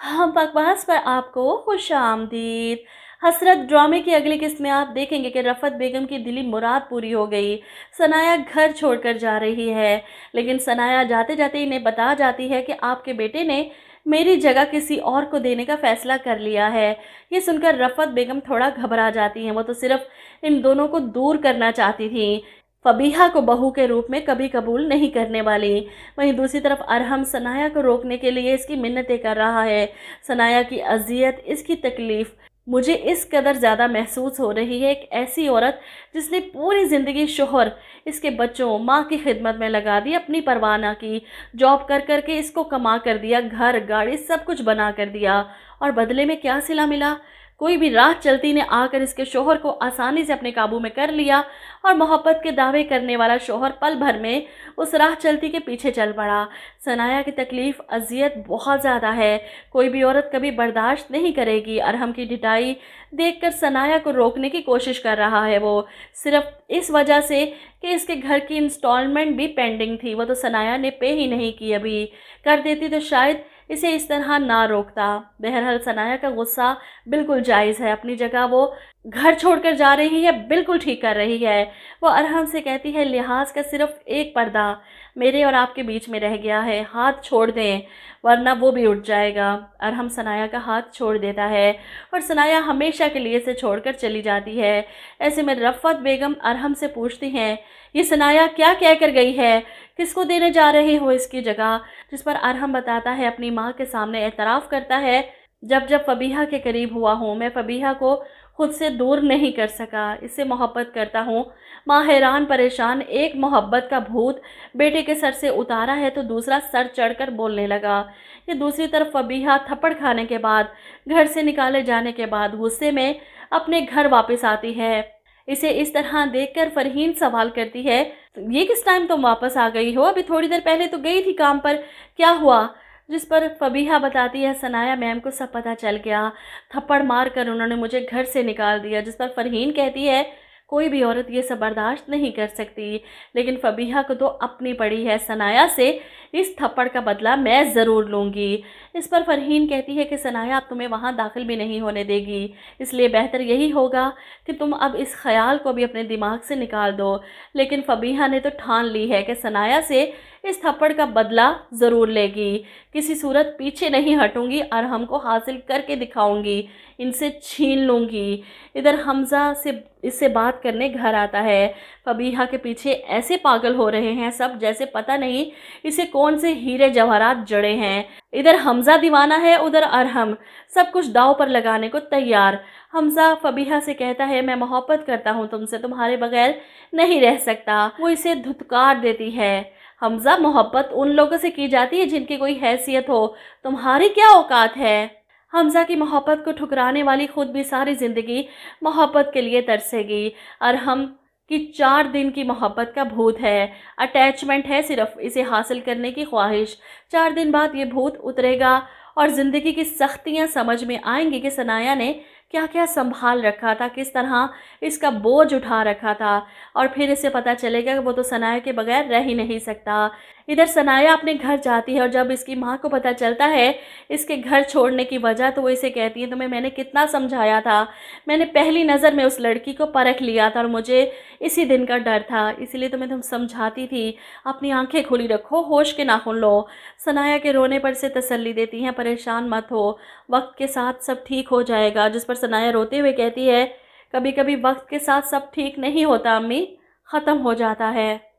हम बकवास पर आपको खुशामदीद। हसरत ड्रामे की अगली किस्त में आप देखेंगे कि रफ़त बेगम की दिली मुराद पूरी हो गई। सनाया घर छोड़कर जा रही है, लेकिन सनाया जाते जाते इन्हें बता जाती है कि आपके बेटे ने मेरी जगह किसी और को देने का फ़ैसला कर लिया है। ये सुनकर रफ़त बेगम थोड़ा घबरा जाती हैं। वो तो सिर्फ़ इन दोनों को दूर करना चाहती थीं, फ़बीहा को बहू के रूप में कभी कबूल नहीं करने वाली। वहीं दूसरी तरफ अरहम सनाया को रोकने के लिए इसकी मिन्नतें कर रहा है। सनाया की अजियत, इसकी तकलीफ़ मुझे इस कदर ज़्यादा महसूस हो रही है। एक ऐसी औरत जिसने पूरी ज़िंदगी शोहर, इसके बच्चों, माँ की खिदमत में लगा दी, अपनी परवाह ना की, जॉब कर कर के इसको कमा कर दिया, घर गाड़ी सब कुछ बना कर दिया, और बदले में क्या सिला मिला? कोई भी राह चलती ने आकर इसके शोहर को आसानी से अपने काबू में कर लिया, और मोहब्बत के दावे करने वाला शोहर पल भर में उस राह चलती के पीछे चल पड़ा। सनाया की तकलीफ़, अजियत बहुत ज़्यादा है, कोई भी औरत कभी बर्दाश्त नहीं करेगी। अरहम की ढिठाई देखकर सनाया को रोकने की कोशिश कर रहा है वो, सिर्फ इस वजह से कि इसके घर की इंस्टॉलमेंट भी पेंडिंग थी। वो तो सनाया ने पे ही नहीं की, अभी कर देती तो शायद इसे इस तरह ना रोकता। बहरहाल सनाया का गुस्सा बिल्कुल जायज़ है, अपनी जगह वो घर छोड़कर जा रही है, बिल्कुल ठीक कर रही है। वो अरहम से कहती है, लिहाज का सिर्फ एक पर्दा मेरे और आपके बीच में रह गया है, हाथ छोड़ दें वरना वो भी उठ जाएगा। अरहम सनाया का हाथ छोड़ देता है और सनाया हमेशा के लिए इसे छोड़कर चली जाती है। ऐसे में रफ़त बेगम अरहम से पूछती हैं, ये सनाया क्या कह कर गई है, किसको देने जा रहे हो इसकी जगह? जिस पर अरहम बताता है, अपनी माँ के सामने एतराफ़ करता है, जब जब फ़बीहा के करीब हुआ हूँ मैं फ़बीहा को खुद से दूर नहीं कर सका, इससे मोहब्बत करता हूँ। माँ हैरान परेशान, एक मोहब्बत का भूत बेटे के सर से उतारा है तो दूसरा सर चढ़कर बोलने लगा। ये दूसरी तरफ फ़बीहा थप्पड़ खाने के बाद, घर से निकाले जाने के बाद गुस्से में अपने घर वापस आती है। इसे इस तरह देखकर फ़रहीन सवाल करती है, ये किस टाइम तुम वापस आ गई हो? अभी थोड़ी देर पहले तो गई थी काम पर, क्या हुआ? जिस पर फ़बीहा बताती है, सनाया मैम को सब पता चल गया, थप्पड़ मार कर उन्होंने मुझे घर से निकाल दिया। जिस पर फ़रहीन कहती है, कोई भी औरत ये सब बर्दाश्त नहीं कर सकती, लेकिन फ़बीहा को तो अपनी पड़ी है, सनाया से इस थप्पड़ का बदला मैं ज़रूर लूँगी। इस पर फ़रहीन कहती है कि सनाया अब तुम्हें वहाँ दाखिल भी नहीं होने देगी, इसलिए बेहतर यही होगा कि तुम अब इस ख़याल को भी अपने दिमाग से निकाल दो। लेकिन फ़बीहा ने तो ठान ली है कि सनाया से इस थप्पड़ का बदला ज़रूर लेगी, किसी सूरत पीछे नहीं हटूंगी, अरहम को हासिल करके दिखाऊंगी, इनसे छीन लूँगी। इधर हमज़ा से इससे बात करने घर आता है। फ़बीहा के पीछे ऐसे पागल हो रहे हैं सब, जैसे पता नहीं इसे कौन से हीरे जवाहरात जड़े हैं। इधर हमज़ा दीवाना है, उधर अरहम सब कुछ दाव पर लगाने को तैयार। हमज़ा फ़बीहा से कहता है, मैं मोहब्बत करता हूँ तुमसे, तुम्हारे बगैर नहीं रह सकता। वो इसे धुतकार देती है, हमज़ा मोहब्बत उन लोगों से की जाती है जिनकी कोई हैसियत हो, तुम्हारी क्या औकात है? हमज़ा की मोहब्बत को ठुकराने वाली खुद भी सारी ज़िंदगी मोहब्बत के लिए तरसेगी। अरहम की 4 दिन की मोहब्बत का भूत है, अटैचमेंट है, सिर्फ इसे हासिल करने की ख्वाहिश। 4 दिन बाद ये भूत उतरेगा और ज़िंदगी की सख्तियाँ समझ में आएंगी कि सनाया ने क्या क्या संभाल रखा था, किस तरह इसका बोझ उठा रखा था, और फिर इसे पता चलेगा कि वो तो सनाया के बगैर रह ही नहीं सकता। इधर सनाया अपने घर जाती है और जब इसकी माँ को पता चलता है इसके घर छोड़ने की वजह, तो वो इसे कहती है, तुम्हें मैंने कितना समझाया था, मैंने पहली नज़र में उस लड़की को परख लिया था और मुझे इसी दिन का डर था, इसलिए तुम्हें तुम समझाती थी, अपनी आंखें खुली रखो, होश के नाखून लो। सनाया के रोने पर से तसल्ली देती हैं, परेशान मत हो, वक्त के साथ सब ठीक हो जाएगा। जिस पर सनाया रोते हुए कहती है, कभी कभी वक्त के साथ सब ठीक नहीं होता अम्मी, ख़त्म हो जाता है।